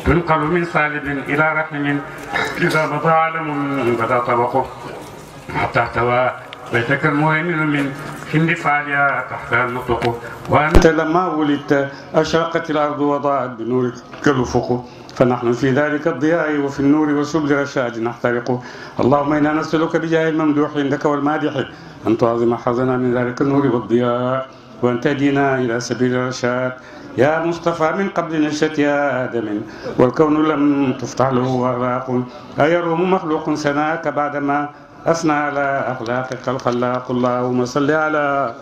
ينقل من صالب إلى رحم إذا مضى علم بدا طبقه حتى احتوى بيتك المهيمن من حند فعليا تحت النطق وأنت لما ولدت أشرقت الأرض وضاءت بنورك الأفق فنحن في ذلك الضياء وفي النور وسبل رشاد نحترق اللهم إنا نسألك بجاه الممدوح عندك والمادح أن تعظم حظنا من ذلك النور والضياء وأن تهدينا إلى سبيل الرشاد يا مصطفى من قبل نشأة آدم والكون لم تفتح له أغلاق أيروم مخلوق سناك بعدما أثنى على أخلاقك الخلاق اللهم صل على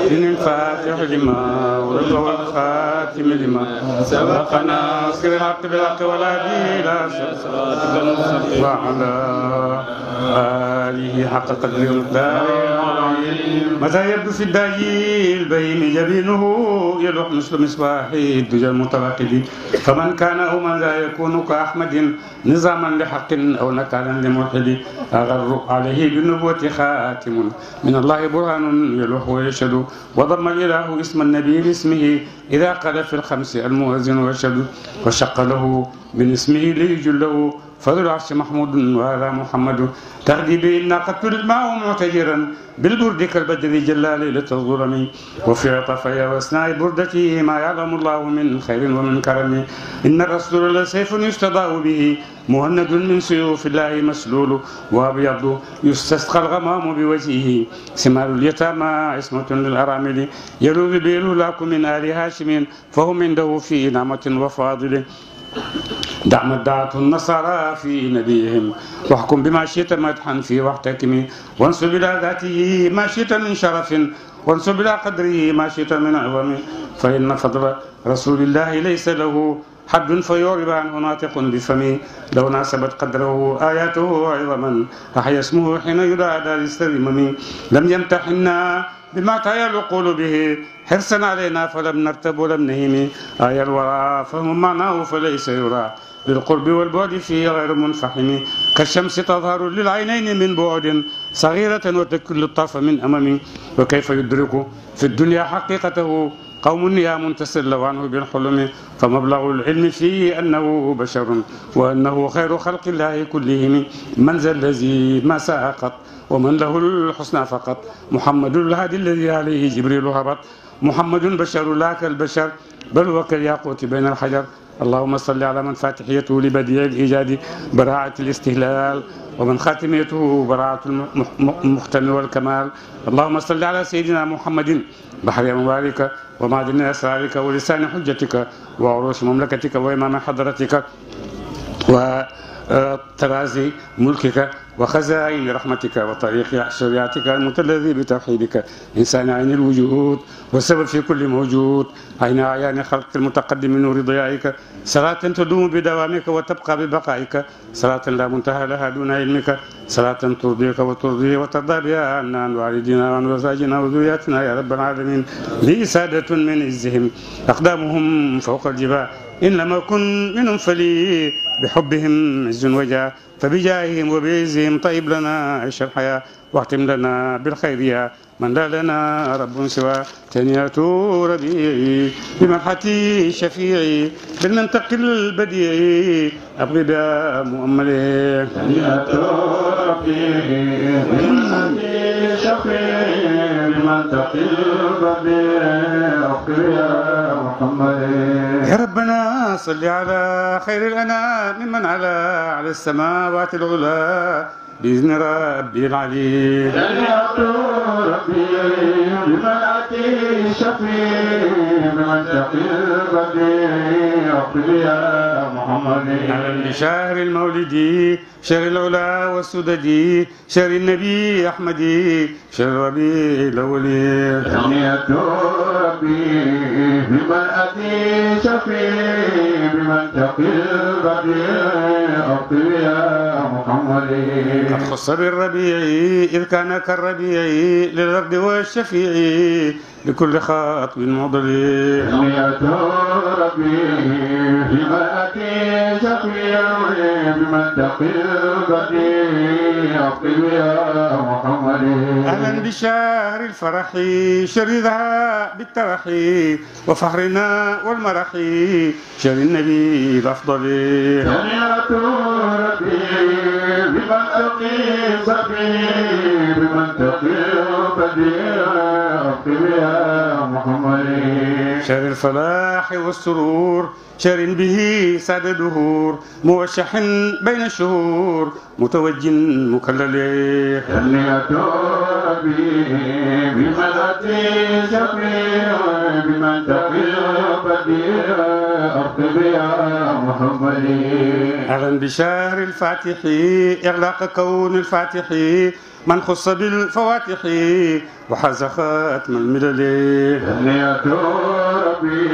سيدنا الفاتح لما ولد والخاتم لما سبقنا ناصر الحق بالحق والهادي إلى صراطك المستقيم وعلى آله حق قدره ومقداره متى يبدو في الداعي البين جبينه يلوح مثل مصباح الدجى المتوقد فمن كان أو من ذا يكون كأحمد نظاما لحق أو نكالا لملحد أغر عليه بالنبوة خاتم من الله برهان يلوح ويشهد وضم الإله اسم النبي لاسمه إذا قال في الخمس المؤذن ويشهد وشق له من اسمه ليجله فذو العرش محمود وهذا محمد تغدي به الناقة الماء معتجرا بالبرد كالبدر جلى ليلة الظلم وفي عطفي وأثناء بردته ما يعلم الله من خير ومن كرم إن الرسول لسيف يستضاء به مهند من سيوف الله مسلول وأبيض يستسقى الغمام بوجهه ثمار اليتامى عصمة للأرامل يلوذ به الهلاك من آل هاشم فهم عنده في نعمة وفاضل دع ما ادعته النصارى في نبيهم واحكم بما شئت مدحا فيه واحتكم وانسب الى ذاته ما شئت من شرف وانسب الى قدره ما شئت من عظم فان فضل رسول الله ليس له حد فيعرب عنه ناطق بفمه لو ناسبت قدره آياته عظما أحيا اسمه حين يدعى دار السلمم لم يمتحنا بما تعيا العقول به حرصا علينا فلم نرتب ولم نهم آية الورى فهم معناه فليس يرى للقرب والبعد فيه غير منفحم كالشمس تظهر للعينين من بعد صغيرة وتكل الطرف من أمم وكيف يدرك في الدنيا حقيقته قوم نيام تسلوا عنه بالحلم فمبلغ العلم فيه أنه بشر وأنه خير خلق الله كلهم من ذا الذي ما ساء قط ومن له الحسنى فقط محمد الهادي الذي عليه جبريل هبط محمد بشر لا كالبشر بل هو كالياقوت بين الحجر اللهم صل على من فاتحيته لبديع الإيجاد براعة الاستهلال ومن خاتميته براعة المختم والكمال اللهم صل على سيدنا محمد بحر أموالك ومعدن أسرارك ولسان حجتك وعروش مملكتك وإمام حضرتك وترازي ملكك وخزائن رحمتك وطريق شريعتك المتلذي بتوحيدك إنسان عين الوجود والسبب في كل موجود عين أعيان خلق المتقدم من نور ضيائك صلاة تدوم بدوامك وتبقى ببقائك صلاة لا منتهى لها دون علمك صلاة ترضيك وترضي وترضى بها عنا عن والدنا وعن أزواجنا وذرياتنا يا رب العالمين لي سادة من عزهم أقدامهم فوق الجبال إن لم أكن منهم فلي بحبهم عز وجاه فبجاههم وبعزهم طيب لنا عيش الحياة واختم لنا بالخير يا من لا لنا رب سوى تنيات ربيعي بمدحتي شفيعي بالمنطق البديعي أبغي بها مؤملي تنيات ربيعي بمدحتي شفيعي بالمنطق البديعي أبغي بها محمد يا ربنا صل على خير الأنام ممن على السماوات العلى بإذن ربي العلي تنيات ربيعي بمدحتي شفيعي بالمنطق البديعي أبغي بها محمد على شهر المولد شهر العلا والسدد شهر النبي أحمد شهر ربيع الأول تنيات ربي بمدحتي شفيعي بالمنطق البديع أبغي بها محمد قد خص بالربيع إذ كان كالربيع للرد والشفيع لكل خاطب معضل تنيات ربي بمدحتي شفيعي بمنطق البديع أقم يا محمد. أهلا بشهر الفرح شردها بالترح وفخرنا والمرح شهر النبي الأفضل. تهنئة ربي بمنطق البديع بمنطق البديع أقم يا محمد. شهر الفلاح والسرور شهر به سعد دهور موشح بين الشهور متوج مكلل. تهنئة ربي بمنطق شفيع بمنطق البديع أقم يا محمد. أهلا بشهر الفاتح إغلاق كون الفاتح من خص بالفواتح وحاز ختم الملل. تهنئة ربي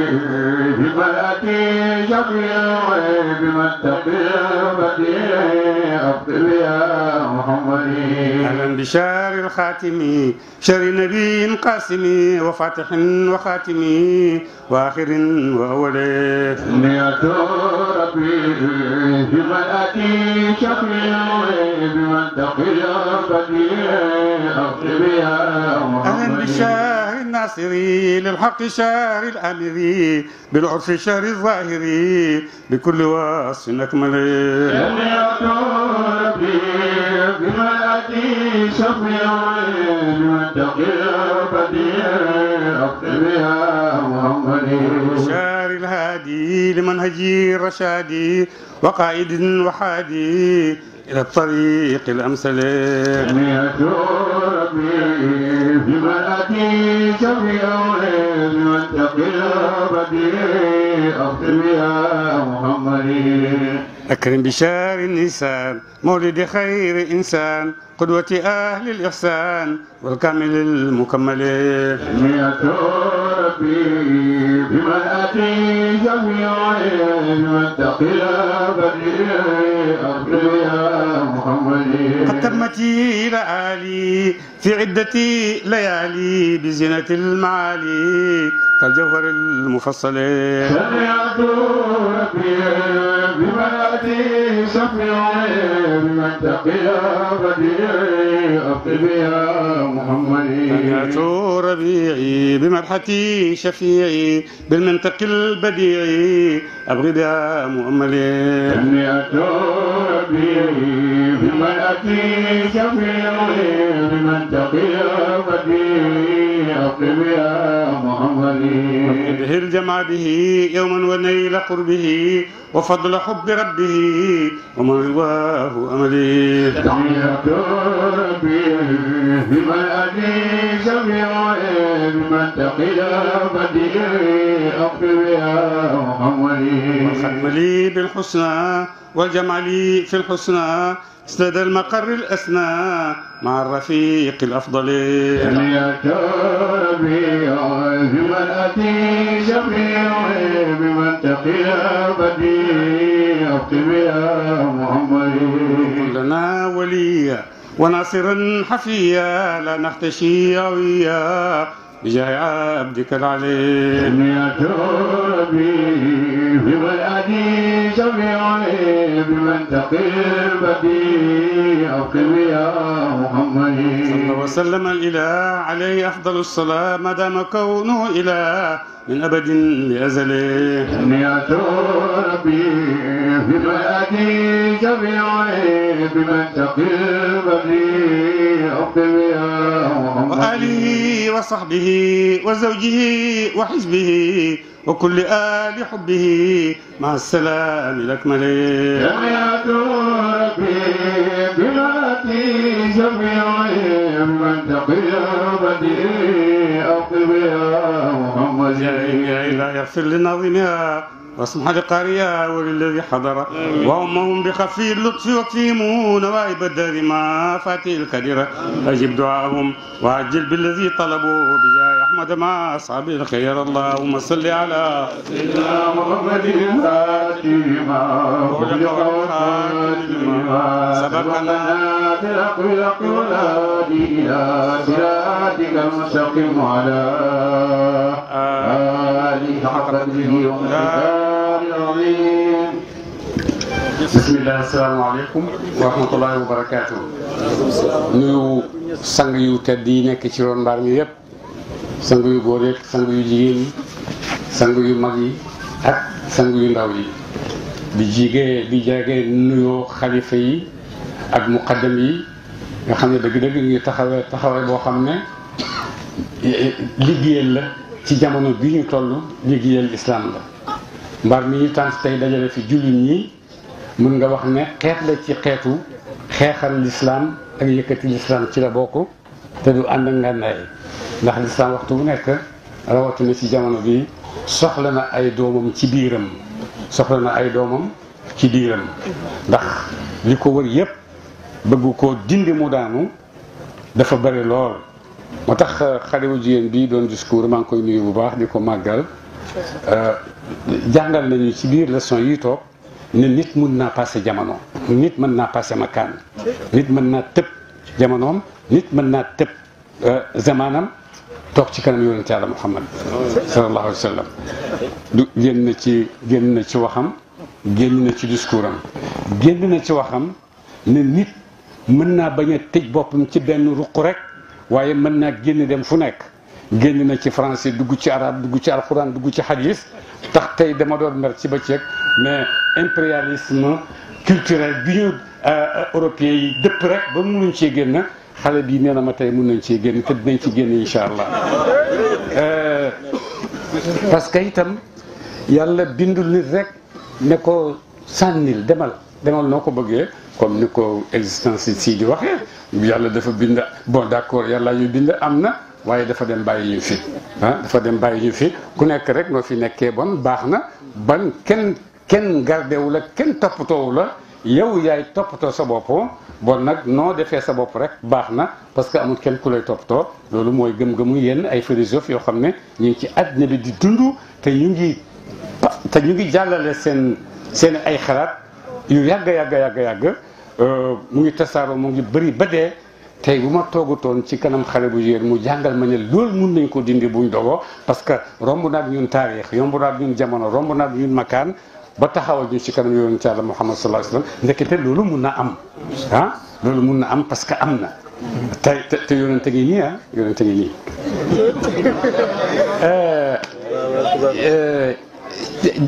بملأة شفيع بمنطق البديع أقم يا محمد. أهلا بشهر الخاتم شهر نبي قاسم وفاتح وخاتم وآخر وأول. تهنئة ربي بملأة شفيع بمنطق البديع أقم يا محمد. أهلا بالشهر الناصري للحق شهر الآمري بالعرف شهر الظاهري بكل وصف أكمل. تهنئة ربي بملأة شفيع بمنطق البديع أقم يا محمد. شهر الهادي لمنهجي الرشادي وقائد وحادي إلى الطريق الأمثل. تهنئة ربي بملأة شفيع بمنطق البديع أقم يا محمد. أكرم بشهر النيسان مولد خير إنسان قدوة أهل الإحسان والكامل المكمل. تهنئة ربي بملأة شفيع بمنطق البديع أقم يا محمد. قد تمت لآلي في عدة ليالي بزينة المعالي كالجوهر المفصل. تهنئة ربي بملأة شفيع بمنطق البديع أقم يا محمد. تهنئة ربيعي بمدحتي شفيعي بالمنطق البديع أبغي بها مؤملي. تهنئة ربي بملأة شفيع بمنطق البديع أقم يا محمد. به الجمع به يوما ونيل قربه وفضل حب ربه وما رواه أملي. تهنئة ربي بملأة شفيع بمنطق البديع أقم يا محمد. والختم لي بالحسنى والجمع لي في الحسنى اسند المقر الأسنى مع الرفيق الأفضل. تهنئة ربي بملأة شفيع بمنطق البديع أقم يا محمد. لنا وليا وناصرا حفيا لا نختشي عويا بجاه عبدك العلي. تهنئة ربي بملأة شفيع بمنطق البديع أقم يا محمد. صلى وسلم الإله عليه أفضل الصلاة ما دام كونه إله من أبد لأزل. تهنئة ربي بملأة شفيع بمنطق البديع أقم يا محمد. وآله وصحبه وزوجه وحزبه وكل آل حبه مع السلام الأكمل. تهنئة ربي بملأة شفيع بمنطق البديع أقم يا محمد. يا إله اغفر لناظمها واسمح لقارئها وللذي حضر وأمهم بخفي اللطف وكفيهم نوائب الدار مع فاتح الكدرة. أجب دعاهم وعجل بالذي طلبوا بجاه أحمد مع أصحاب الخير. اللهم صل على سيدنا محمد الفاتحة وخلق والخاتمة سبقنا بالأخلاق والهادي إلى صراطك المستقيم على آله حق قدره ومقداره العظيم. bismillah asalaamaaleykum wa rahmatullahi wa barakaatu. nuyu sang yu tedd yi nekk ci ron mbaar mi yëpp, sang yu góor yeeg sang yu jigéen yi, sang yu mag yi ak sang yu ndaw yi. di jege nuyoo xalifa yi ak muqaddam yi nga xam ne dëgg-dëgg ñu taxawee boo xam ne liggéeyal la ci jamono bi ñu toll, liggéeyal islam la. mbaar mi ñu tànn tey dajale fi jullit ñi mën nga wax ne xeet la ci xeetu xeexal lislaam ak yëkkati lislaam ci la bokk, te du ànd ak ngànnaay ndax lislaam waxtu bu nekk rawatina ci jamono bi soxla na ay doomam ci biiram ndax li ko wër yépp bëgg ko dindi mu daanu dafa bari lool. moo tax xale bu jigéen bi doon discours maa ngi koy nuyu bu baax di ko màggal, jàngal nañu ci biir leçon yi toog ne nit mën naa passé jamono, nit mën naa passé makaan, nit mën naa tëb jamonoom, nit mën naa tëb zamaanam toog ci kanam yonent Yàlla Muhammad sallallahu alayhi wa sallam. du génn na ci waxam, génn na ci discours am, génn na ci waxam ne nit mën naa bañ a tëj boppam ci benn ruq rek, waaye mën naa génn dem fu nekk. génn na ci français, dugg ci arabe, dugg ci alxuraan, dugg ci hadis. tax tey dama doon mer ci bëccëg, mais impérialisme culturel bi ñu européens yi dëpp rek ba mënuñ cee génn, xale bii nee na ma tey mën nañ cee génn te dinañ ci génn incha allah. parce que itam yàlla bindul nit rek ne ko sànnil demal noo ko bëggee, comme ni ko existence si di waxee. yàlla dafa bind, bon d'accord yàlla ñu bind am na, waaye dafa dem bàyyi ñu fi dafa dem bàyyi ñu fi. ku nekk rek noo fi nekkee bon baax na, ban kenn gardewu la, kenn toppatoowu la, yow yaay toppatoo sa bopp. bon nag noo defee sa bopp rek baax na, parce que amul kenn ku lay toppatoo. loolu mooy gëm-gëmu yenn ay philosophes yoo xam ne ñu ngi ci àddina bi di dund, te ñu ngi jàllale seen ay xalaat yu yàgg mu ngi tasaaroo, mu ngi bëri ba dee. tey bu ma toogutoon ci kanam xale bu jigéen mu jàngal ma ne loolu mun nañ ko dindi buñ dogoo, parce que romb naag ñun taarix, romb naag ñun jamono, romb naag ñun makaan, ba taxawal ñu ci kanam yonent Yàlla Muhammad sallallahu alayhi wa sallam. ndekete loolu mun na am loolu mun na am, parce que am na te yonente ngi nii yonente ngi nii.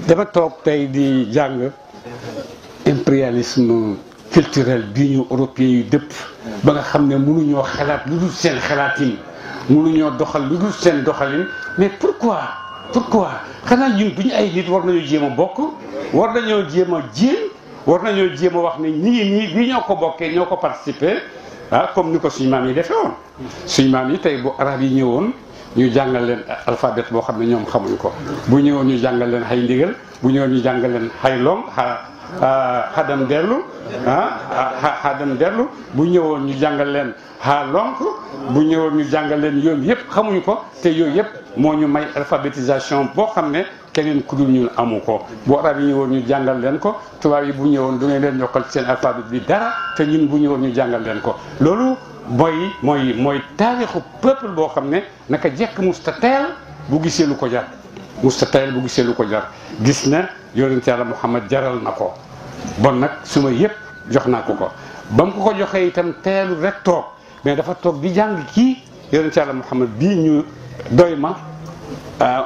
dama toog tey di jàng impérialisme culturel bii ñu européens yu dëpp ba nga xam ne mënuñoo xalaat lu dul seen xalaatin, mënuñoo doxal lu dul seen doxalin. mais pourquoi xanaa ñun duñu ay nit war nañoo jéem a bokk, war nañoo jéem a wax ne ñi ngi nii bii ñoo ko bokkee, ñoo ko participé comme ni ko suñu maam yi defee woon. suñu maam yi tey bu arab yi ñëwoon ñu jàngal leen alphabet boo xam ne ñoom xamuñ ko, bu ñëwoon ñu jàngal leen xay ndigal, bu ñëwoon ñu jàngal leen xay long xadam dellu bu ñëwoon ñu jàngal leen lonk, bu ñëwoon ñu jàngal leen yooyu yëpp xamuñu ko, te yooyu yëpp moo ñu may alphabétisation boo xam ne keneen ku dul ñun amu ko. bu arab yi ñëwoon ñu jàngal leen ko, tubaab yi bu ñëwoon du ngeen leen yokkal seen alphabet bi dara, te ñun bu ñëwoon ñu jàngal leen ko. loolu mooy taarixu peuple boo xam ne naka jekk mustateel bu gisee lu ko jar, gis na yonent Yàlla Muhammad jaral na ko. bon nag suma yëpp jox naa ko ba mu ko joxee itam teelu rek toog, mais dafa toog di jàng kii yonent Yàlla Muhammad bii ñu doy ma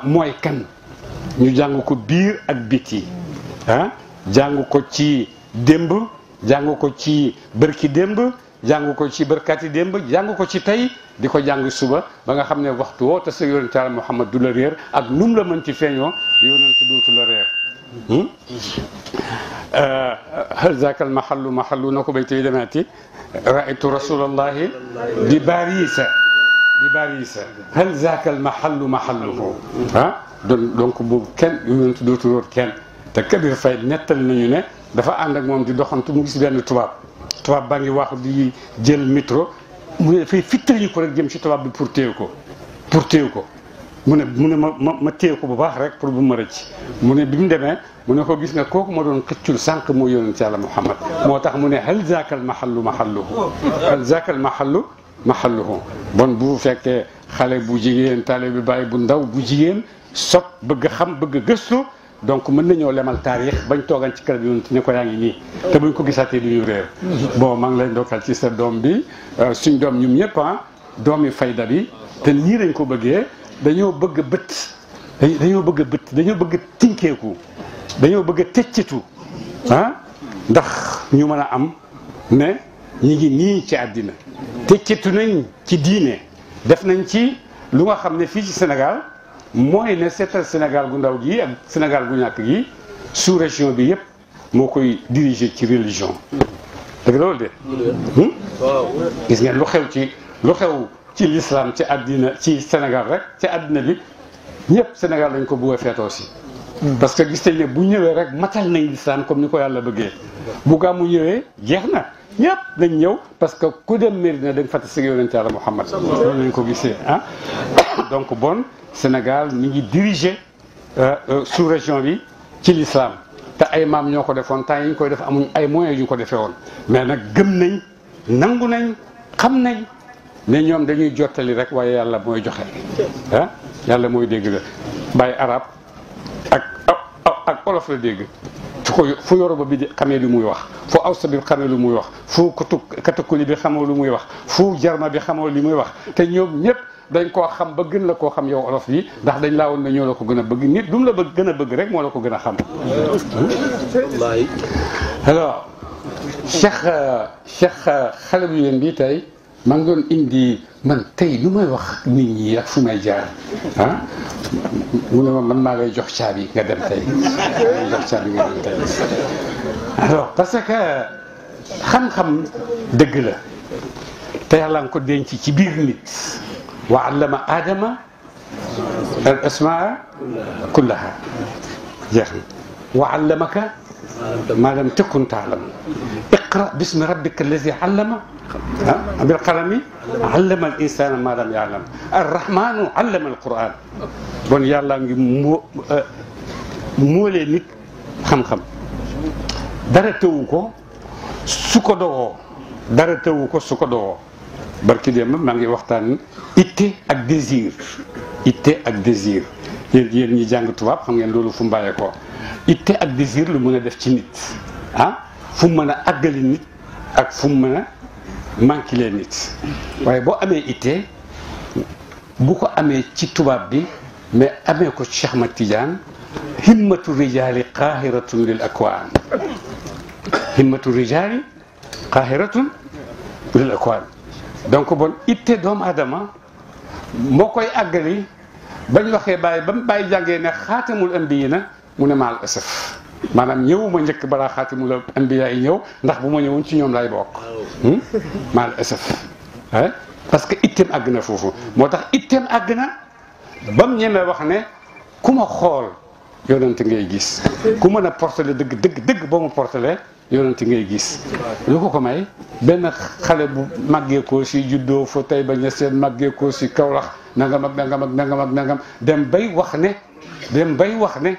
mooy kan. ñu jàng ko biir ak biti jàng ko ci démb, jàng ko ci bërki démb, jàng ko ci bërkati démb, jàng ko ci tey, di ko jàng suba, ba nga xam ne waxtu woo te sa yonent Yàlla Muhammad du la réer, ak num la mën ci feeñoo yonent dootu la réer. hal zaaka al mahallu na ko béy tey demaati raaytu rasulallahi di barisa hal zaaka al mahalluhu donc boobu kenn yonent dootu róor kenn. te Kabir Faye nettali nañu ne dafa ànd ak moom di doxantu, mu gis benn tubaab baa ngi wax di jël métro, mu ne dafay fittali ko rek jëm ci tubaab bi pour téye ko mu ne ma téye ko bu baax rek pour bu ma rëcc. mu ne bi mu demee mu ne ko gis nga kooku ma doon xëccul sànq moo yonent Yàlla Muhammad, moo tax mu ne hal zaakal mahallu mahalluhu. bon bu fekkee xale bu jigéen taalibe bi bàyyi bu ndaw bu jigéen bëgg xam bëgg gëstu donc mën nañoo lemal taarix bañ toogan ci kër bi yonent ne ko yaa ngi nii te buñ ko gisaatee du ñu réer bon maa ngi lay ndokkal ci sa doom bi suñ doom ñum ñëpp doomi fayda bi te nii lañ ko bëggee dañoo bëgg bët dañoo bëgg tinkeeku dañoo bëgg a tëccatu ndax ñu mën a am ne ñi ngi nii ci àddina tëccatu nañ ci diine def nañ ci lu nga xam ne fii ci Sénégal mooy ne seetal Sénégal gu ndaw gi ak Sénégal gu ñàkk gi sous région bi yëpp moo koy diriger ci religion dëgg loolu de gis ngeen lu xew ci l'islam ci àddina ci Sénégal rek ci àddina bi ñëpp Sénégal dañ ko bëgg a feetoo si parce que gis nañ ne bu ñëwee rek matal nañ l'islam comme ni ko yàlla bëggee bu gàmmu ñëwee jeex na ñëpp dañ ñëw parce que ku dem Médina dañ fàtte si yonent Yàlla Muhammad loolu lañ ko gisee donc bon Sénégal mi ngi diriger sous région bi ci l'islam te ay maam ñoo ko defoon temps yi ñu koy def amuñ ay moyens yu ñu ko defee woon mais nag gëm nañ nangu nañ xam nañ ne ñoom dañuy jottali rek waaye yàlla mooy joxe yàlla mooy dégg la bàyyi arab ak olof la dégg fu Yoruba bi di xamee lu muy wax fu Awsa bi xamee lu muy wax fu Katakuli bi xamoo lu muy wax fu Jarma bi xamoo li muy wax te ñoom ñëpp dañ koo xam ba gën la koo xam yow olof yi ndax dañ laa woon ne ñoo la ko gën a bëgg nit du mu la bëgg gën a bëgg rek moo la ko gën a xam. alors Cheikh xale bu yéen bi tey maa ngi doon indi man tey lu may wax nit ñi ak fu may jaar mu ne ma man maa lay jox caabi nga dem tey alors parce que xam-xam dëgg la te yàlla nga ko denc ci biir nit wa allama aadama al asmaa kullaha jeex na wa allamaka ma lam takun taalam iqra bismi rabbika allazi allama bil qalami allama al insana ma lam ya'lam arrahmanu allama al quran bon yàlla ngi moolee nit xam-xam dara tëwu ko su ko dogoo barki démb maa ngi waxtaan itte ak désir yéen ñi jàng tubaab xam ngeen loolu fu mu bàyyee ko itte ak désir lu mën a def ci nit fu mu mën a àggali nit ak fu mu mën a manqué nit waaye boo amee itte bu ko amee ci tubaab bi mais amee ko Cheikh Ahmad Tidiane himmatu rijaali qaahiratun lil akwaan donc bon itte doomu adama moo koy àggali bañ waxee bàyyi ba mu bàyyi jàngee ne xaatamul ambiyiina mu ne maal asaf maanaam ñëwuma njëkk balaa xaatamul ambiyaa yi ñëw ndax bu ma ñëwoon ci ñoom lay bokk maal asaf parce que itteem àgg na foofu moo tax itteem àgg na ba mu ñemee wax ne ku ma xool yonent ngay gis ku mën a portale dëgg boo ma portale yonent ngay gis lu ko may benn xale bu màggee ko si juddoo fa tey ba ña seen màggee ko si Kawlax nangam dem bay wax ne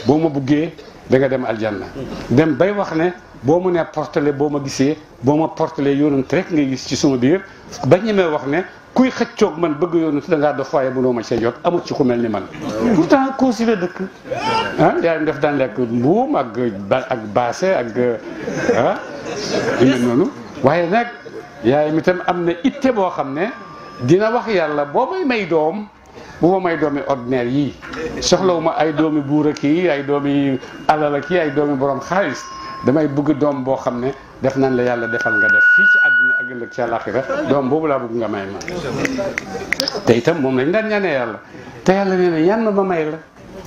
boo ma buggee da nga dem aljanna dem bay wax ne boo mu nee portale boo ma gisee boo ma portale yonent rek ngay gis ci suma biir ba ñemee wax ne kuy xëccoog man bëgg yonent da ngaa dof waaye mënoo ma see jot amut ci ku mel ni man pourtant koo si la dëkk yaayam def daan lekk mbuum ak baase ak yu noonu waaye nag yaayam itam am na itte boo xam ne dina wax yàlla boo may doom bu ma may doomi ordinaire yii soxlawuma ay doomi buura kii ay doomi alala kii ay doomi borom xaalis damay bëgg doom boo xam ne def nañ la yàlla defal nga def fii ci àdduna ak ëllëg ci àllaaxira doom boobu laa bëgg nga may ma te itam moom lañ daan ñaanee yàlla te yàlla nee na ñaan ma may la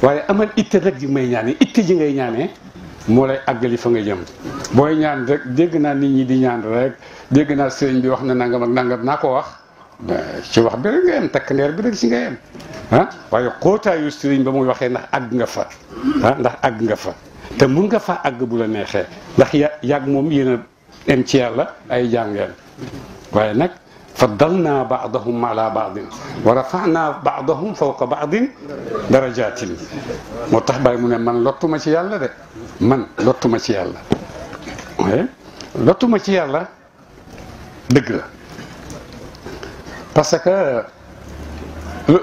waaye amal itte rek ji may ñaanee itte ji ngay ñaanee moo lay àggali fa nga jëm booy ñaan rek dégg naa nit ñi di ñaan rek dégg naa sëriñ bi wax na nangam ak nangam naa ko wax ci wax bi rek nga yem takk ndeer bi rek si nga yem waaye xóotaayu sëriñ ba muy waxee ndax àgg nga fa te mun nga fa àgg bu la neexee ndax yàgg moom yéen a em ci yàlla ay jàngeen waaye nag faddalna baadahum ala baadin wa rafana baadahum fawqa baadin darajatin moo tax bàyyi mu ne man lottuma ci yàlla de man lottuma ci yàlla lottuma ci yàlla dëgg la parce que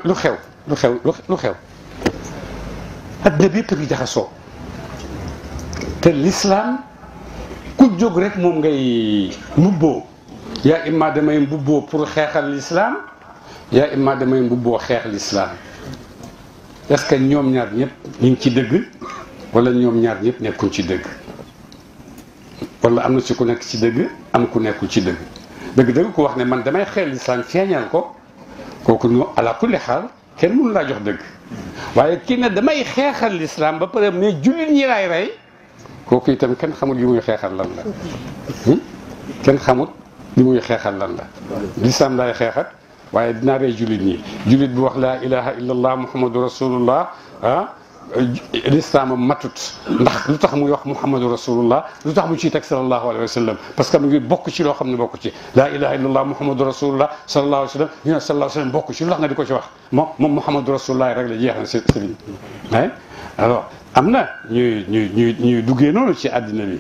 lu xew adduna bi yëpp a ngi jaxasoo te l'islam ku jóg rek moom ngay mbubboo yaa imma damay mbubboo pour xeexal l'islam yaa imma damay mbubboo xeex l'islam est-ce que ñoom ñaar ñëpp ñu ngi ci dëgg wala ñoom ñaar ñëpp nekkuñ ci dëgg wala am na ci ku nekk ci dëgg am ku nekkul ci dëgg dëgg-dëgg ku wax ne man damay xeex l'islam feeñal ko kooku ñu ala kulli xaal kenn mënu laa jox dëgg waaye kii ne damay xeexal l'islam ba pare mais jullit ñi laay rey kooku itam kenn xamul li muy xeexal lan la kenn xamul li muy xeexal lan la l'islam laay xeexat waaye dinaa rey jullit ñi jullit bu wax laa ilaha illallah muhammadu rasulullah l'islam matut ndax lu tax muy wax muhammadu rasulullah lu tax mu ciy teg sallallahu alayhi wa sallam parce que mu ngi bokk ci loo xam ne bokk ci laa ilaha illallah muhammadu rasulullah sallallahu alayhi wa sallam ñu ne sallallahu alayhi wa sallam bokk ci lu tax nga di ko ci wax moom muhammadu rasulullah rek la jeex na sëriñ alors am na ñuy duggee noonu ci àddina bi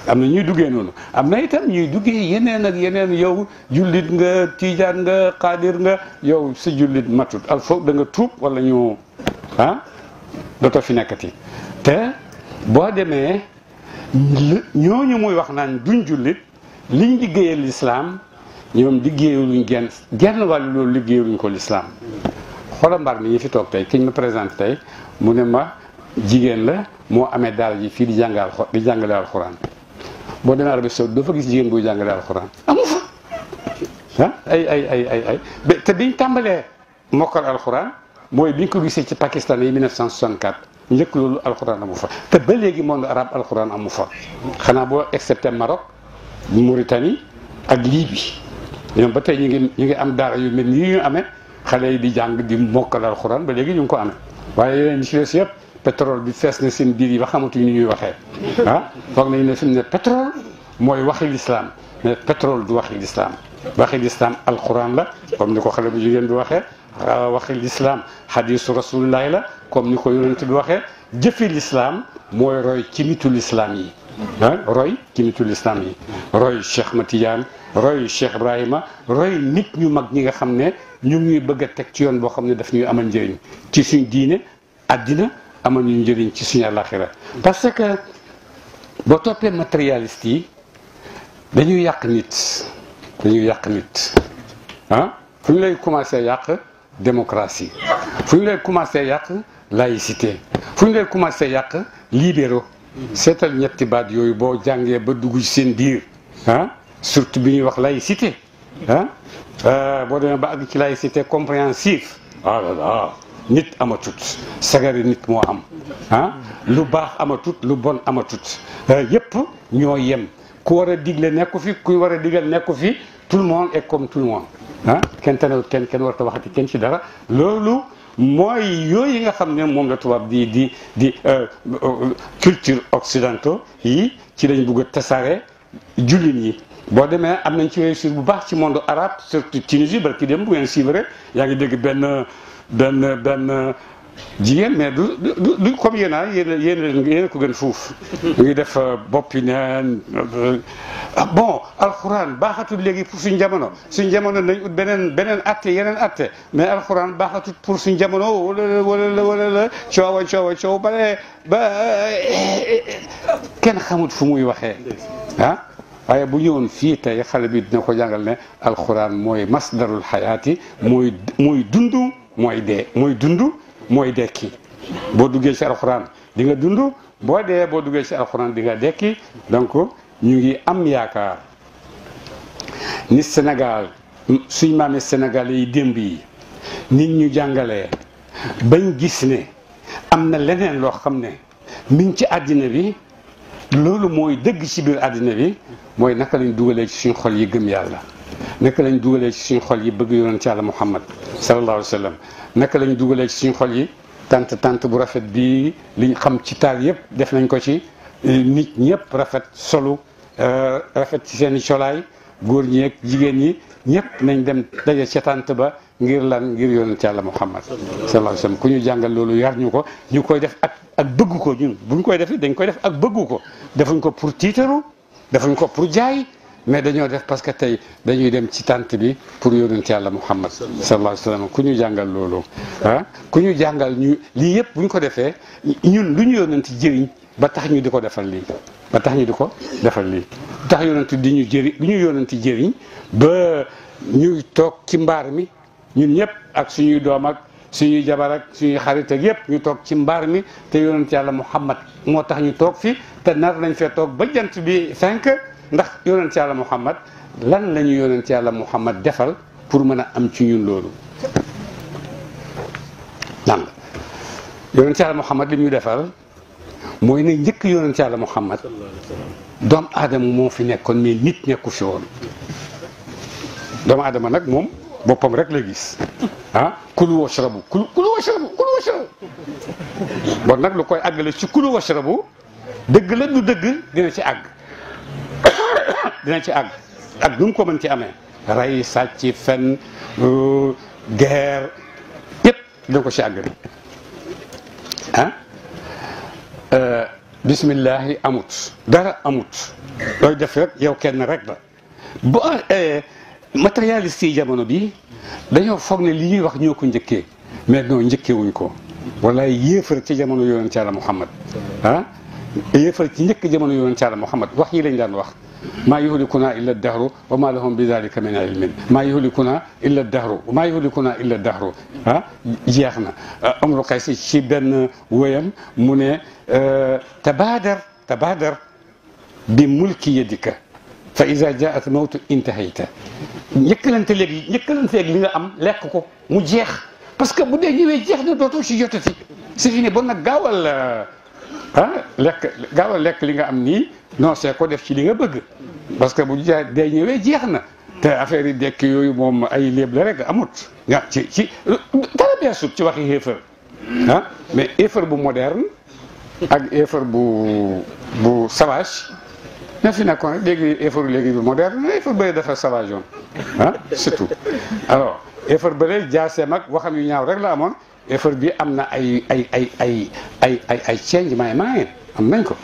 am na ñuy duggee noonu am na itam ñuy duggee yeneen ak yeneen yow jullit nga tiijaan nga xaadir nga yow sa jullit matut al foog da nga tuub wala ñu dootoo fi nekkati te boo demee ñooñu muy wax naan duñ jullit liñ liggéeyal l'islam ñoom liggéeyuluñ genn wàllu loolu liggéeyuluñ ko l'islam xoola mbar mi ñi fi toog tey kiñ ma présenté tey mu ne ma jigéen la moo amee daal ji fii di jàngale alxuraan boo demee Arabie Saoudite doo fa gis jigéen buy jàngale alxuraan amu fa ay te biñ tàmbalee mokkal alxuraan mooy biñ ko gisee ci Pakistan yi 1964 njëkk loolu alxuraan amu fa te ba léegi monde arabe alxuraan amu fa xanaa boo excepté Maroc Mauritanie ak Libye ñoom ba tey ñu ngi am daara yu mel nii ñu amee xale yi di jàng di mokkal alxuraan ba léegi ñu ngi ko amee waaye yeneen ñi ci des yëpp pétrole bi fees na seen biir yi ba xamatuñ ni ñuy waxee foog nañu ne fi mu ne pétrole mooy waxi l'islam mais pétrole du waxi l'islam waxi l'islam alxuraan la comme ni ko xale bu jigéen bi waxee waxi l'islam hadisu rasulillahi la comme ni ko yonent bi waxee jëfi l'islam mooy roy ci nitu l'islam yi roy ci nitu l'islam yi roy Cheikh Ahmad Tidiane roy Cheikh Ibrahima roy nit ñu mag ñi nga xam ne ñu ngi bëgg a teg ci yoon boo xam ne daf ñuy amal njëriñ ci suñ diine àddina amal ñu njëriñ ci suñu àllaxira parce que boo toppee matérialiste yi dañuy yàq nit fu ñu lay commencé yàq démocratie fu ñu lay commencé yàq laïcité fu ñu lay commencé yàq libéraux seetal ñetti baat yooyu boo jàngee ba dugg ci seen biir surtout bi ñuy wax laïcité boo demee ba àgg ci laïcité compréhensive là nit amatut sagari nit moo am lu baax amatut lu bon amatut yépp ñoo yem ku war a digle nekku fi ku war a digal nekku fi tout le monde est comme tout le monde kenn tanewut kenn warta waxati kenn ci dara loolu mooy yooyu yi nga xam ne moom la tubaab di culture occidentaux yi ci lañ bugg a tasaare jullit ñi boo demee am nañ ci réussir bu baax ci monde arabe surtout Tunisie barki dem bu ngeen suivre yaa ngi dégg benn jigéen mais du comme yéen ko gën fuuf mu ngi def boppi neen bon alxuraan baaxatul léegi pour suñ jamono nañ ut beneen atte yeneen atte mais alxuraan baaxatul pour suñ jamono wala coow bare ba kenn xamut fu muy waxee waaye bu ñëwoon fii tey xale bi dina ko jàngal ne alxuraan mooy masdarul xayaati mooy dund mooy dund mooy dekki boo duggee ci alxuraan di nga dund boo duggee ci alxuraan di nga dekki donc ñu ngi am yaakaar ni Sénégal suñ maami Sénégal yi démb yi nit ñu jàngalee bañ gis ne am na leneen loo xam ne mi ngi ci àddina bi loolu mooy dëgg ci biir àddina bi mooy naka lañ dugalee ci suñ xol yi gëm yàlla naka lañ dugalee ci suñ xol yi bëgg yonent ci Yàlla Muhammad sallallahu alayhi wa sallam naka lañ dugalee ci suñ xol yi tant bu rafet bi liñ xam ci taal yëpp def nañ ko ci nit ñëpp rafet solu rafet ci seen i colaay góor ñi ak jigéen ñi ñëpp nañ dem daje ca tant ba ngir ngir yonent ci Yàlla Muhammad sallallahu alayhi wa sallam ku ñu jàngal loolu yar ñu ko ñu koy def ak bëgg ko ñun buñ koy def dañ koy def ak bëggu ko defuñ ko pour tiitaru defuñ ko pour jaay mais dañoo def parce que tey dañuy dem ci tànt bi pour yonent yàlla Muhammad sallallahu alayhi wa sallam ku ñu jàngal loolu ku ñu jàngal ñu lii yëpp bu ñu ko defee ñun lu ñu yonent jëriñ ba tax ñu di ko defal lii ba tax ñu di ko defal lii tax yonent di ñu jëriñ lu ñu yonent jëriñ ba ñuy toog ci mbaar mi ñun ñëpp ak suñuy doom ak suñuy jabar ak suñuy xarit ak yëpp ñu toog ci mbaar mi te yonent yàlla Muhammad moo tax ñu toog fi te nar nañ fee toog ba jant bi fenk ndax yonent yàlla Muhammad lan la ñu yonent yàlla Muhammad defal pour mën a am ci ñun loolu lan la yonent yàlla Muhammad li ñu defal mooy ne njëkk yonent yàlla Muhammad doomu aadama moo fi nekkoon mais nit nekku fi woon doomu aadama nag moom boppam rek la gis kulu washrabu kulu washrabu bon nag lu koy àggale ci kulu washrabu dëgg la du dëgg dina ci àgg ak nu mu ko mën ci amee rey sàcc fen guerre yëpp dina ko ci àggale bismillahi amut dara amut looy def rek yow kenn rek la bu matérialiste yi jamono bi dañoo foog ne li ñuy wax ñoo ko njëkkee mais non njëkkeewuñ ko wala yéefar ci jamono yonent Yàlla Muhammad yéefar ci njëkk jamono yonent Yàlla Muhammad wax yi lañ daan wax maa yuhlikuna illa dahru wa ma lahum bi dalika min ilmin maa yuhlikuna illa dahru wa maa yuhlikuna illa dahru jeex na Amru Qays ci benn wéyam mu ne tabaadar bi mulki yadika fa iza jaat mawtu intahayta njëkkalante ak li nga am lekk ko mu jeex parce que bu dee ñëwee jeex na dootoo ci jotati c'est fini bon nag gaawal lekk li nga am nii non c'est ko def ci li nga bëgg parce que bu dee ñëwee jeex na te affaire yi dekk yooyu moom ay léeb la rek amut nga ci dara beesut ci waxi xéefar mais xéefar bu moderne ak xéefar bu sauvage na fi nekkoon rek léegi effort léegi bi moderne effort bële dafa sauvage woon surtout alors effort bële jaaseem ak waxam yu ñaaw rek la amoon effort bi am na ay change my mind am nañ ko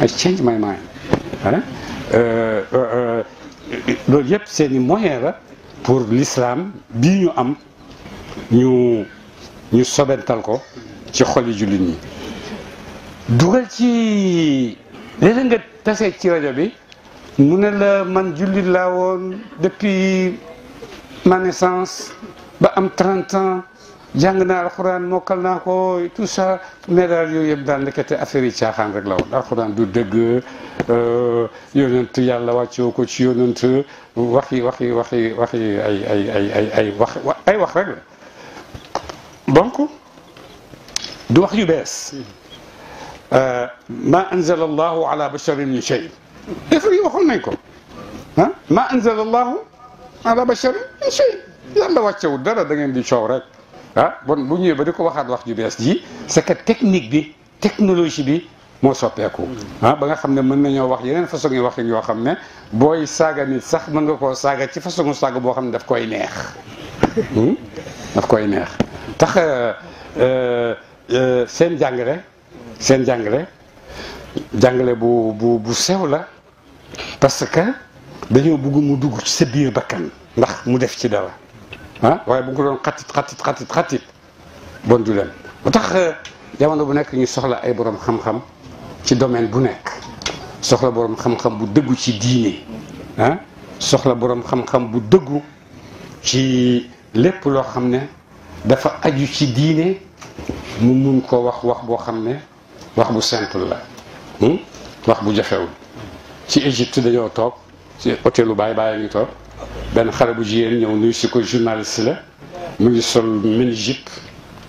ay change my mind loolu yëpp seen i moyen la pour l'islam bii ñu am ñu sobental ko ci xoli jullit ñi dugal ci léeg-léeg nga tase ci rajo bi mu ne la man jullit laa woon depuis ma naissance ba am 30 ans jàng naa alxuraan mokkal naa ko tout ça mais daal yooyu yëpp daal ndekete affaire yi caaxaan rek la woon alxuraan du dëgg yonent yàlla wàccoo ko ci yonent waxi wax rek la donc du wax yu bees ma anzala allahu ala basharin min shay effort yi waxoon nañ ko ma anzala allahu ala basharin min shay yàlla wàccewul dara da ngeen di coow rek bon bu ñëwee ba di ko waxaat wax ju bees ji c'est que technique bi technologie bi moo soppeeku ba nga xam ne mën nañoo wax yeneen façon yi waxin yoo xam ne booy saaga nit sax mën nga koo saaga ci façon saaga boo xam ne daf koy neex tax seen jàngale bu sew la parce que dañoo bëgg mu dugg ci sa biir bakkan ndax mu def ci dara waaye bu ko doon xatit bon du dem ba tax jamono bu nekk ñu soxla ay borom xam-xam ci domaine bu nekk soxla borom xam-xam bu dëggu ci diine soxla borom xam-xam bu dëggu ci lépp loo xam ne dafa aju ci diine mu mun koo wax boo xam ne wax bu simple la wax bu jafewul ci Égypte dañoo toog ci hôtelu Baye ngi toog benn xale bu jigéen ñëw nuyu si ko journaliste la mu ngi sol mini jupe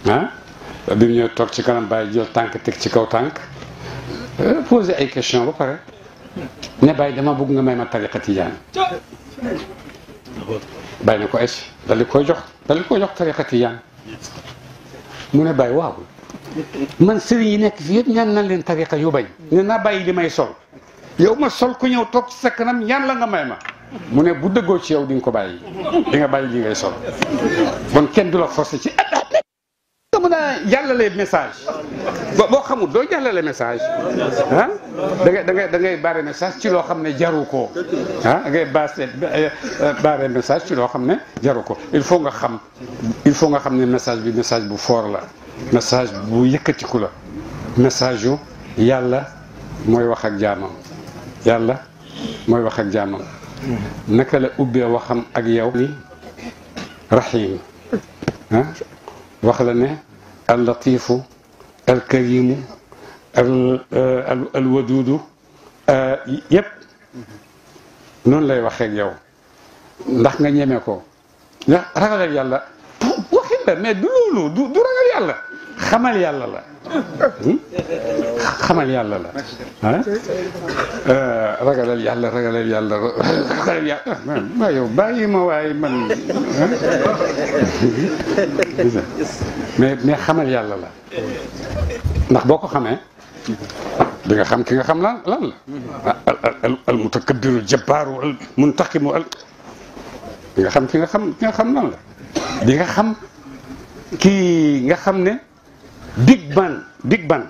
bi mu ñëw toog ci kanam Baye jël tànk teg ci kaw tànk posé ay question ba pare ne Baye dama bëgg nga may ma tariqa tijaan Baye ne ko ec dal di koy jox tariqa tijaan mu ne Baye waaw man sëriñ yi nekk fii yëpp ñaan nañ leen tariqa yu bañ ne naa bàyyi li may sol yow ma sol ku ñëw toog ci sa kanam ñaan la nga may ma mu ne bu dëggoo ci yow di nga ko bàyyi di nga bàyyi li ngay sol bon kenn du la forcé ci nga mën a jàllale message boo xamul doo jàllale message ah da ngay bare message ci loo xam ne jaru ko ah da ngay bare message ci loo xam ne jaru ko il faut nga xam ne message bi message bu fort la message bu yëkkatiku la message yu yàlla mooy wax ak jaamam yàlla mooy wax ak jaamam naka la ubbee waxam ak yow ni rahim ah wax la ne al latifu al karimu al wadudu yépp noonu lay waxee ak yow ndax nga ñeme ko ndax ragal yàlla waxin la mais du loolu du ragal yàlla xamal yàlla la xamal yàlla la ah ragalal yàlla waaye yow bàyyi ma waaye man mais xamal yàlla la ndax boo ko xamee di nga xam ki nga xam lan la al mutakabbiru jabbaaru al muntaqimu di nga xam ki nga xam lan la di nga xam kii nga xam ne big ban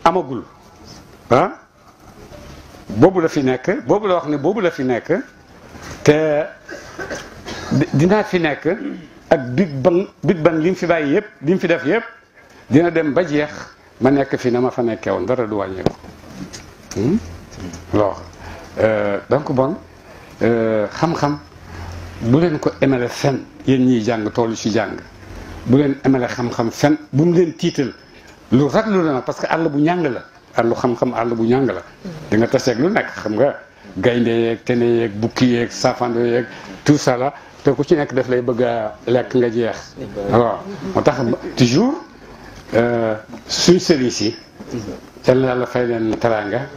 amagul ah boobu la fi nekk boobu la wax ne boobu la fi nekk te dinaa fi nekk ak big ban li mu fi bàyyi yëpp li mu fi def yëpp dina dem ba jeex ma nekk fi na ma fa nekkee woon dara du wàññeeku alors donc bon xam-xam bu leen ko emale fen yéen ñiy jàng toolu ci jàng bu leen emale xam-xam fen bu mu leen tiital lu raglu la nag parce que àll bu ñàng la àllu xam-xam àll bu ñàng la di nga taseeg lu nekk xam nga gaynde yeeg tene yeeg bukki yeeg safando yeeg tout ça là te ku ci nekk daf lay bëgg a lekk nga jeex alors moo tax toujours suñ sëriñ si yal na yàlla fay leen teraanga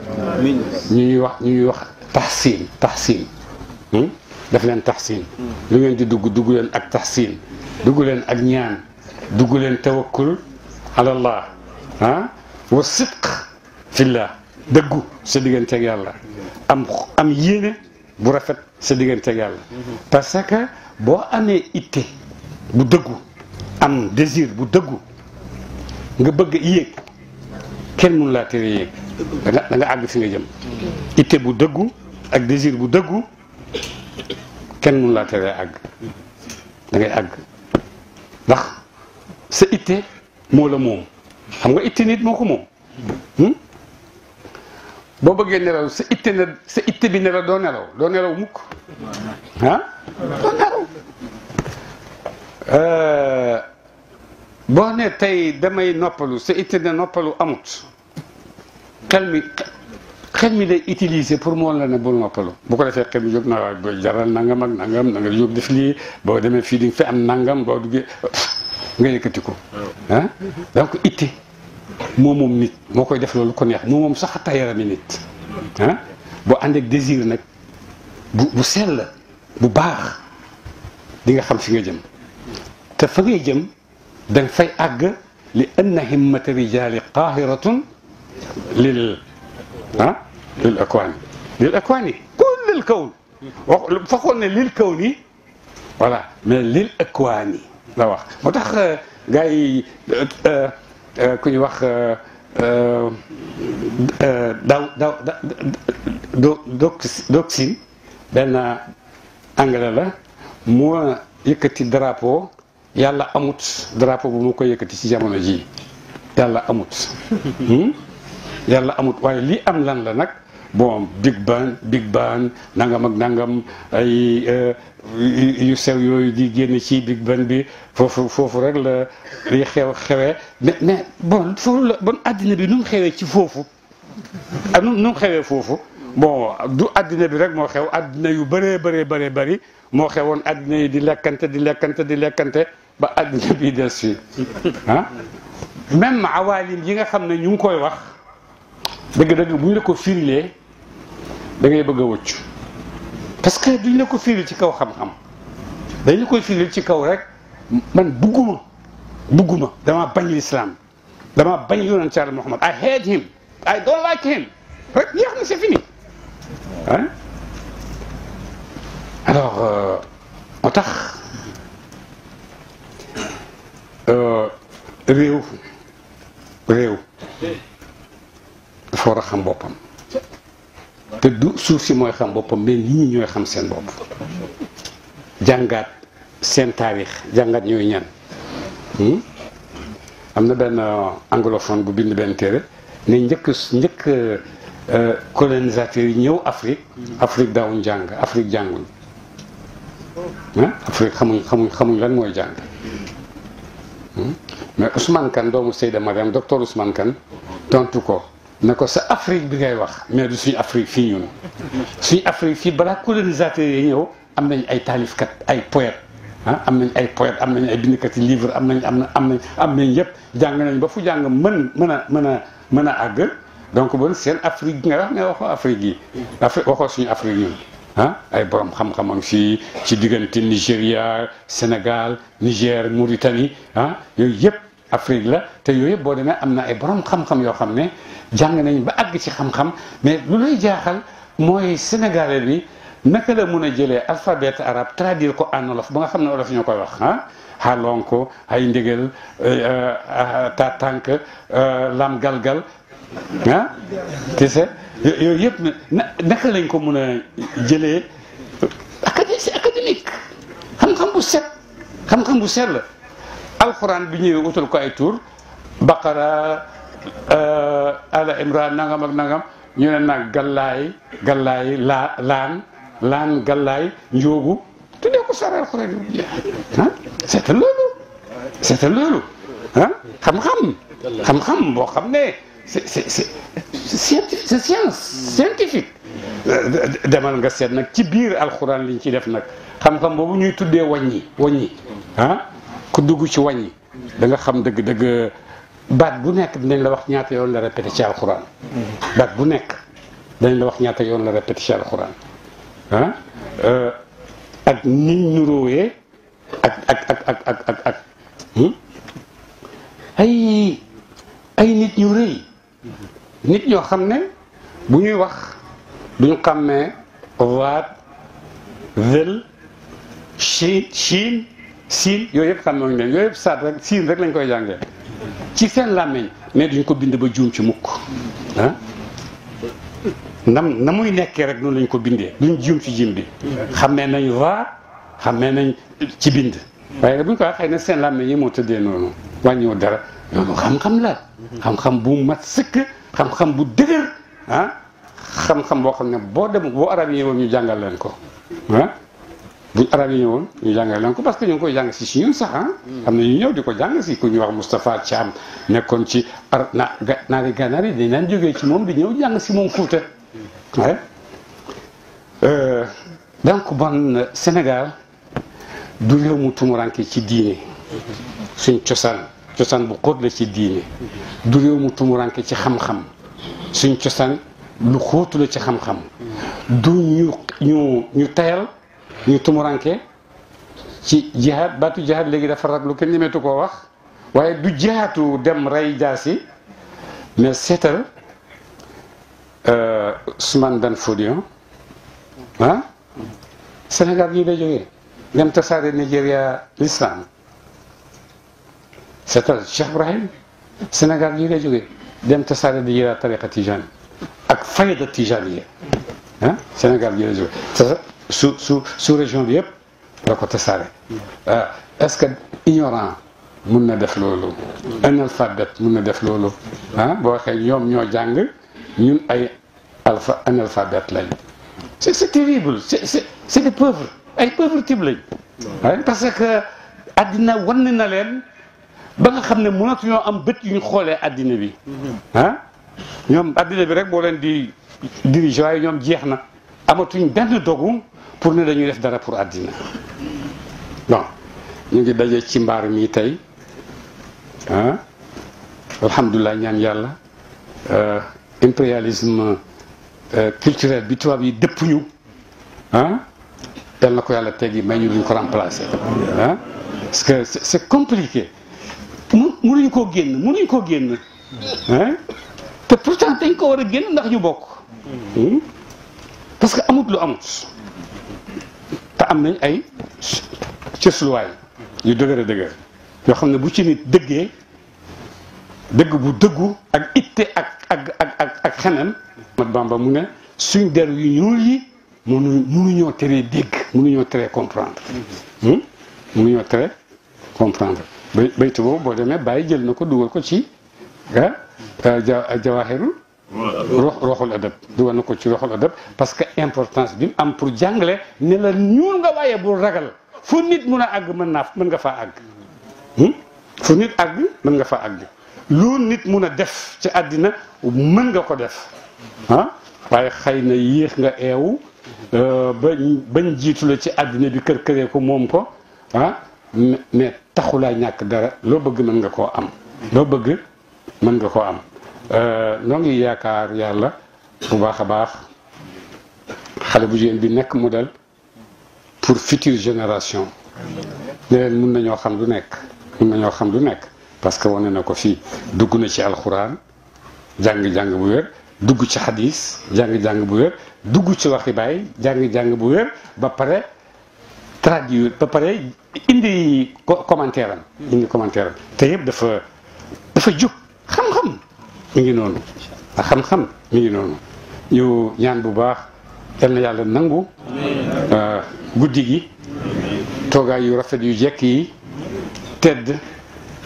ñuy wax tahsin daf leen tahsin lu ngeen di dugg leen ak tahsin dugg leen ak ñaan dugg leen tawakkul alallah ah wa sidq fillah dëggu sa digganteeg yàlla am yéene bu rafet sa digganteeg yàlla parce que boo amee itte bu dëggu am désir bu dëggu nga bëgg yéeg kenn mënu laa tere yéeg da nga àgg fi nga jëm itte bu dëggu ak désir bu dëggu kenn mënu laa tere àgg da ngay àgg ndax sa itte moo la moom xam nga itte nit moo ko moom boo bëggee nelaw sa itte bi ne la doo nelaw mukk ah doo nelaw boo ne tey damay noppalu sa itte ne noppalu amut xel mi lay utiliser pour moo la ne bul noppalu bu ko defee xel mi jóg na waaye booy jaral nangam ak nangam na nga jóg def lii boo demee fii di nga fi am nangam boo duggee nga yëkkati ko ah donc itte moom nit moo koy def loolu ko neex moom sax xataa yarami nit ah boo ànd ak désir nag bu sell bu baax di nga xam fi nga jëm te fa ngay jëm danga fay àgg li anna himmata rijaali qaahiratun lil akwaani kullil kawn wax faxoon ne lil kawni voilà mais lil akwaani la wax moo tax gars yi ku ñu wax Doxine benn anglais la moo yëkkati drapeau yàlla amut drapeau bu mu ko yëkkati ci jamono ji yàlla amut yàlla amut waaye lii am lan la nag bon big bang nangam ak nangam ay yu sew yooyu di génn ci big bang bi foofu rek la liy xewee mais bon foofu la bon àddina bi nu mu xewee ci foofu ak nu mu xewee foofu bon du àddina bi rek moo xew àddina yu bëree bëri moo xewoon àddina yi di lekkante ba àddina bi des fii ah même awaalim yi nga xam ne ñu ngi koy wax dëgg bu ñu la ko firilee da ngay bëgg a wëccu parce que duñ la ko firil ci kaw xam-xam dañ la koy firil ci kaw rek man bugguma dama bañ l'islam dama bañ yonent Yàlla Muhammad I hate him I don't like him rek yeex na c'est fini ah alors moo tax réew dafa war a xam boppam te du suuf si mooy xam boppam mais nit ñi ñooy xam seen bopp jàngaat seen taarix jàngaat ñooy ñan. am na benn anglophone bu bind benn téere ne njëkk colonisateurs yi ñëw Afrique daawuñ jàng Afrique jànguñ Afrique xamuñ lan mooy jàng. mais Ousmane Kane doomu Seyda Mariam docteur Ousmane Kane tontu ko ne ko sa Afrique bi ngay wax mais du suñu Afrique fii ñun suñu Afrique fii balaa colonisateurs yi ñëw am nañ ay taalifkat ay poète am nañ ay poète am nañ ay bindkat yi livre am nañ yëpp jàng nañ ba fu jàng mën a àgg donc bon seen Afrique bi ngay wax mais waxoo Afrique yi waxoo suñu Afrique ñun ay borom xam-xamam fii ci diggante Nigéria Sénégal Niger Mauritanie yooyu yëpp Afrique la te yooyu yëpp boo demee am na ay borom xam-xam yoo xam ne jàng nañ ba àgg ci xam-xam mais lu lay jaaxal mooy sénégalais bi naka la mun a jëlee alphabet arabe traduire ko en wolof ba nga xam ne wolof ñoo koy wax xaalonko ay ndégal tatank lam galgal tu sais yooyu yëpp naka lañ ko mun a jëlee académique xam-xam bu set la alxuraan bi ñëwee utal ko ay tur baqara ala imran nangam ak nangam ñu ne nag gallaay laan gallaay njóogu tuddee ko sara alxuraan yi c'est loolu xam-xam boo xam ne c'est scientifique demal nga seet nag ci biir alxuraan liñ ci def nag xam-xam boobu ñuy tuddee wàññi ku dugg ci wàññi da nga xam dëgg baat bu nekk dinañ la wax ñaata yoon la répété ci alxuraan baat bu nekk dinañ la wax ñaata yoon la répété ci alxuraan ak niñ nuróowee ak ay nit ñu rëy nit ñoo xam ne bu ñuy wax duñu xàmmee vaat vel siin yooyu yëpp xam nañ leen yooyu yëpp saat rek siin rek lañ koy jàngee ci seen làmmiñ mais duñ ko bind ba juum ci mukk na muy nekkee rek noonu lañ ko bindee duñ juum ci jim bi xamee nañ vaat xamee nañ ci bind waaye buñ ko wax xëy na seen làmmiñ yi moo tëddee noonu wàññiwu dara loolu xam-xam la xam-xam bu mat sëkk xam-xam bu dëgër xam-xam boo xam ne boo arab yi ñëwoon ñu jàngal leen ko buñ arab yi ñëwoon ñu jàngal leen ko parce que ñu ngi koy jàng si ñun sax am na ñu ñëw di ko jàng si ku ñuy wax Moustapha Thiam nekkoon ci naari gànnaar yi dañ daan jógee ci moom di ñëw jàng si moom Fuuta donc bon Sénégal du réew mu tumuranke ci diine suñ cosaan bu xóot la ci diine du réew mu tumuranke ci xam-xam suñ cosaan lu xóotu la ci xam-xam du ñu tayal ñu tumuranke ci jihaad baatu jihaad léegi dafa raglu kenn ñemeetu koo wax waaye du jihaatu dem rey jaasi mais seetal Ousmane Dan Fodio Sénégal gii lay jógee dem tasaare Nigeria l'islam seetal Cheikh Ibrahim Sénégal gii lay jógee dem tasaare Nigeria tariqa tijani ak fayda tijaniya Sénégal gii lay jógee su région bi yëpp la ko tasaare est-ce que ignorant mun na def loolu analphabète mun na def loolu boo waxee ñoom ñoo jàng ñun ay analphabète lañ c'est terrible c'est des pauvres ay pauvres type lañ parce que addina wan na leen ba nga xam ne mënatuñoo am bët yu ñu xoolee addina bi ñoom addina bi rek boo leen di diriger waaye ñoom jeex na amatuñ benn dogu pour ne dañuy def dara pour addina bon ñu ngi daje ci mbaar mi tey alhamdulilah ñaan yàlla impérialisme culturel bi tubaab yi dëpp ñu yal na ko yàlla teggi may ñu luñ ko remplacer parce que c'est compliqué mënuñ koo génn te pourtant dañ ko war a génn ndax ñu bokk parce que amut lu amut te am nañ ay cësluwaay yu dëgër yoo xam ne bu ci nit dëggee dëgg bu dëggu ak itte ak xeneen Ahmad Bamba mu ne suñ der yu ñuul yi mënuñoo teree dégg mënuñoo teree comprendre mënuñoo teree comprendre baytu boobu boo demee bàyyi jël na ko dugal ko ci jawaahiru roxul adab dugal na ko ci roxul adab parce que importance bi mu am pour jàngale ne la ñuul nga waaye bul ragal fu nit mun a àgg mën nga faa àgg fu nit àgg mën nga faa àgg lu nit mun a def ci àddina mën nga ko def waaye xëy na yéex nga eewu bañ jiitu la ci àddina bi kër ko moom ko mais taxulaa ñàkk dara loo bëgg mën nga koo am loo bëgg mën nga koo am noo ngi yaakaar yàlla bu baax a baax xale bu jigéen bi nekk modèle pour future génération ne leen mun nañoo xam lu nekk parce que wane na ko fii dugg na ci alxuraan jàng-jàng bu wér dugg ci xadis jàng-jàng bu wér dugg ci waxi baay jàng-jàng bu wér ba pare traduire ba pare indi commentaire am te yëpp dafa jub xam-xam mi ngi noonu xam-xam mi ngi noonu ñu ñaan bu baax yal na yàlla nangu guddi gi toogaay yu rafet yu jekk yi tedd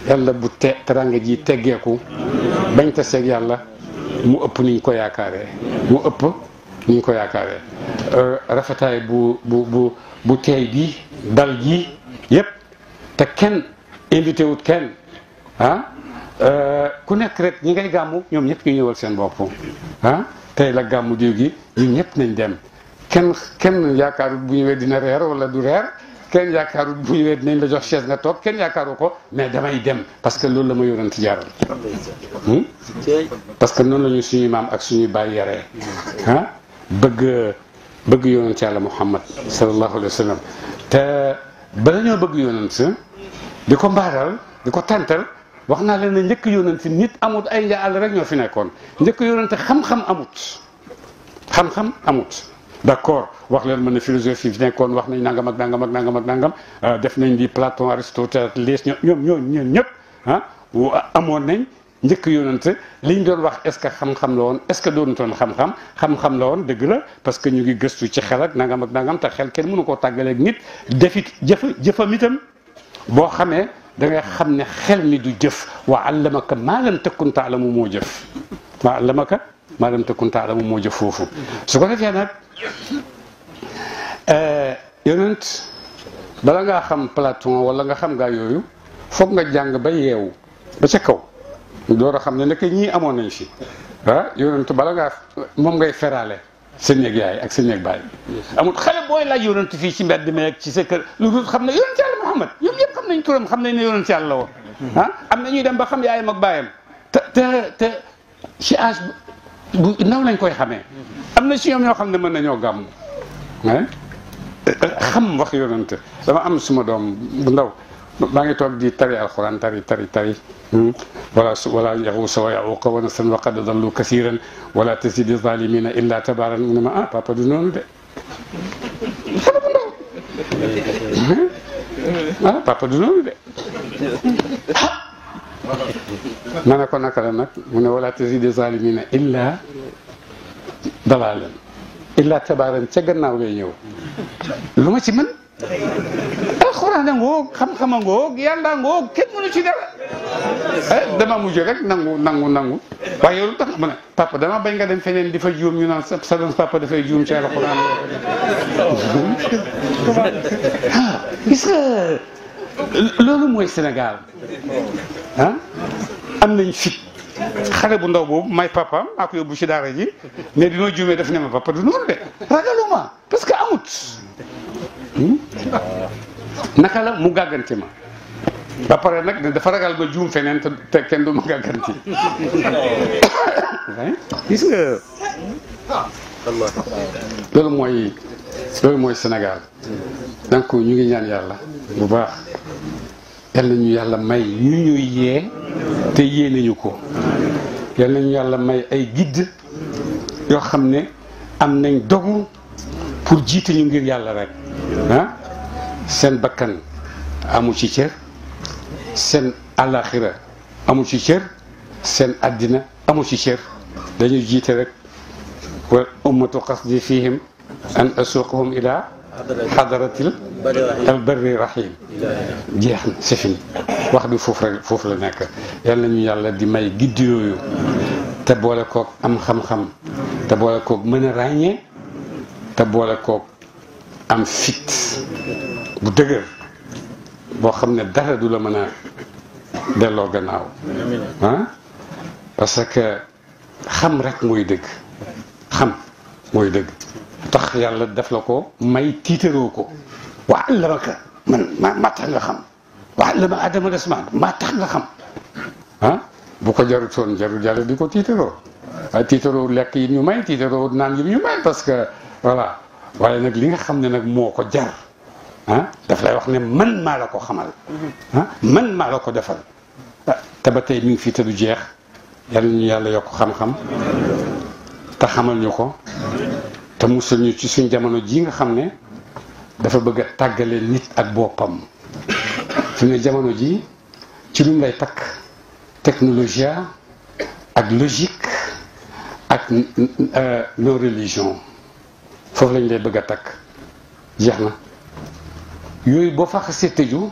yàlla bu teranga ji teggeeku bañ taseeg yàlla mu ëpp niñ ko yaakaaree rafetaay bu teey bi dal ji yépp te kenn invité wut kenn ku nekk rek ñi ngay gàmmu ñoom ñëpp ñu ñëwal seen bopp tey la gàmmu diw gi ñun ñëpp nañ dem kenn yaakaarut bu ñëwee dina reer wala du reer kenn yaakaarut bu ñëwee dinañ la jox chaise nga toog kenn yaakaaru ko mais damay dem parce que loolu la ma yonent jaaral parce que noonu la ñu suñuy maam ak suñuy baay yaree bëgg yonent yàlla Muhammad sallallahu alayhi wa sallam te bala ñoo bëgg yonent di ko mbaaral di ko tàntal wax naa leen ne njëkk yonent nit amut ay njaal rek ñoo fi nekkoon njëkk yonent xam-xam amut d'accord wax leen mën na philosophie fi nekkoon wax nañ nangam ak nangam def nañ di Platon Aristote les ñoom ñëpp amoon nañ njëkk yonent liñ doon wax est-ce que xam-xam la woon est-ce que doonutoon xam-xam la woon dëgg la parce que ñu ngi gëstu ci xel ak nangam te xel kenn mënu koo tàggaleeg nit defit jëfam itam boo xamee da ngay xam ne xel mi du jëf wa allamaka maa lam takun taalamu moo jëf wa allamaka maa lam takun taalamu moo jëf foofu su ko defee nag yonent bala ngaa xam Platon wala nga xam gaa yooyu foog nga jàng ba yeewu ba ca kaw door a xam ne nekk ñii amoon nañ fi yonent bala ngaa moom ngay feraale sa néeg yaay ak sa néeg baay amul xale booy laaj yonent fii ci mbedd mi ak ci sa kër lu dul xam ne yonent yàlla Muhammad ñoom ñëpp xam nañ turam xam nañ ne yonent yàlla la woon am na ñuy dem ba xam yaayam ak baayam te ci âge bu ndaw lañ koy xamee am na ci ñoom ñoo xam ne mën nañoo gàmm xam wax yonent dama am suma doom bu ndaw maa ngi toog di tari alxuraan tari wala yaxuusa wa yaquuqa wa nasran wa qad dallu kasiran wala tazidi zalimina illa tabaran mu ne ma papa du noonu de xale bu ndaw papa du noonu de ma ne ko naka la nag mu ne wala tazidi zalimina illa dalalan illa tabaran ca gannaaw lay ñëw lu ma ci mën alxuraan a ngoog xam-xam a ngoog yàlla ngoog kenn mënu ci dara dama mujj rek nangu waaye yow lu tax mu ne papa dama bañ nga dem feneen di fa juum ñu naan sa doon papa dafay juum ci alxuraan gis nga loolu mooy Sénégal am nañ fit xale bu ndaw boobu may papaam maa ko yóbbu ci daara ji mais bi ma juumee daf ne ma papa du noonu de ragaluma parce que amut naka la mu gàggante ma ba pare nag dafa ragal ba juum feneen te kenn du ma gàgganti gis nga loolu mooy Sénégal donc ñu ngi ñaan yàlla bu baax yal nañu yàlla may ñu ñuy yee te yee nañu ko yal nañu yàlla may ay guide yoo xam ne am nañ dogu pour jiite ñu ngir yàlla rek seen bakkan amu ci cër seen àllaaxira amu ci cër seen àddina amu ci cër dañuy jiite rek wa ummatu qasdi fihim an asuqahum ila xadaratil albarri rahim jeex na c'est fini wax bi foofu la nekk yàlla nañu yàlla di may giddi yooyu te boole koog am xam-xam te boole koog mën a ràññee te boole koog am fit bu dëgër boo xam ne dara du la mën a delloo gannaaw ah parce que xam rek mooy dëgg xam mooy dëgg tax yàlla def la ko may tiitaroo ko wa allamaka man maa tax nga xam wa allama adama al-asmaa maa tax nga xam ah bu ko jarutoon jarul yàlla di ko tiitaroo waaye tiitaroo lekk yi ñu may tiitaroo naan yi ñu may parce que voilà waaye nag li nga xam ne nag moo ko jar ah daf lay wax ne man maa la ko xamal ah man maa la ko defal te ba tey mi ngi fii te du jeex yàlla ñu yàlla yokk xam-xam te xamal ñu ko te musal ñu ci suñ jamono ji nga xam ne dafa bëgg a tàggale nit ak boppam fi ne jamono ji ci lu mu lay takk technologie ak logique ak nos religions foofu lañ lay bëgg a takk jeex na yooyu boo fa xasee tëju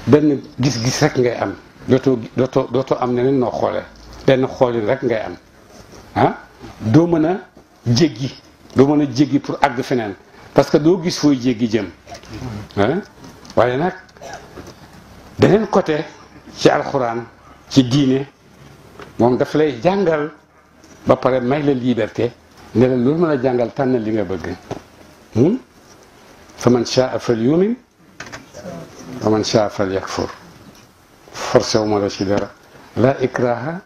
benn gis-gis rek ngay am dootoo am neneen noo xoolee benn xoolin rek ngay am ah doo mën a jéggi pour àgg feneen parce que doo gis fooy jéggi jëm waaye nag beneen côté ci alxuraan ci diine moom daf lay jàngal ba pare may la liberté ne la loolu mën a jàngal tànn li nga bëgg fa man shaa fal yumin wa man shaa fal yakfur forcé wu ma la ci dara la ikraha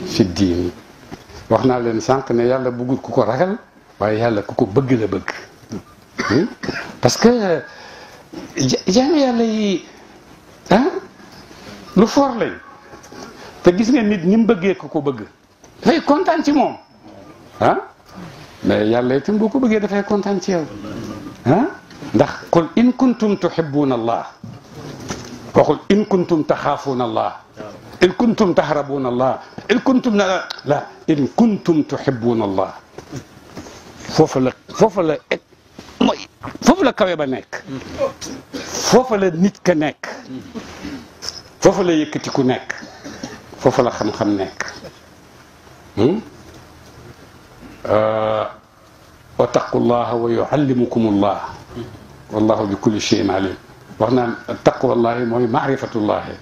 fi diini wax naa leen sànq ne yàlla bëggul ku ko ragal waaye yàlla ku ko bëgg la bëgg parce que jaami yàlla yi lu foor lañ te gis nga nit ñi mu bëggee ku ko bëgg dafay kontaan ci moom mais yàlla itam boo ko bëggee dafay kontaan ci yow ndax qul in kuntum tuhibbuna allah waxul in kuntum taxaafuuna allah in kuntum tahrabuna allah in kuntum la in kuntum tuhibbuna allah foofu la kawe ba nekk foofa la nit ka nekk foofa la yëkkati ku nekk foofa la xam-xam nekk wa taqullaha wa yuallimukumullah wallahu bi kulli shay'in alim wax naan taqwallahi mooy maarifatullahi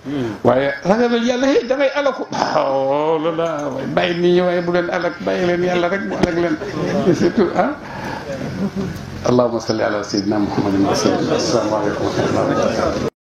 waaye ragal yàlla da ngay alaku loolu la waaye bàyyi nit ñi waaye bu leen alak bàyyi leen yàlla rek mu alak leen surtout allahumma salli ala sayyidina muhammadin wa sallam. Assalaamu aleykum wa rahmatullahi wa barakatuh.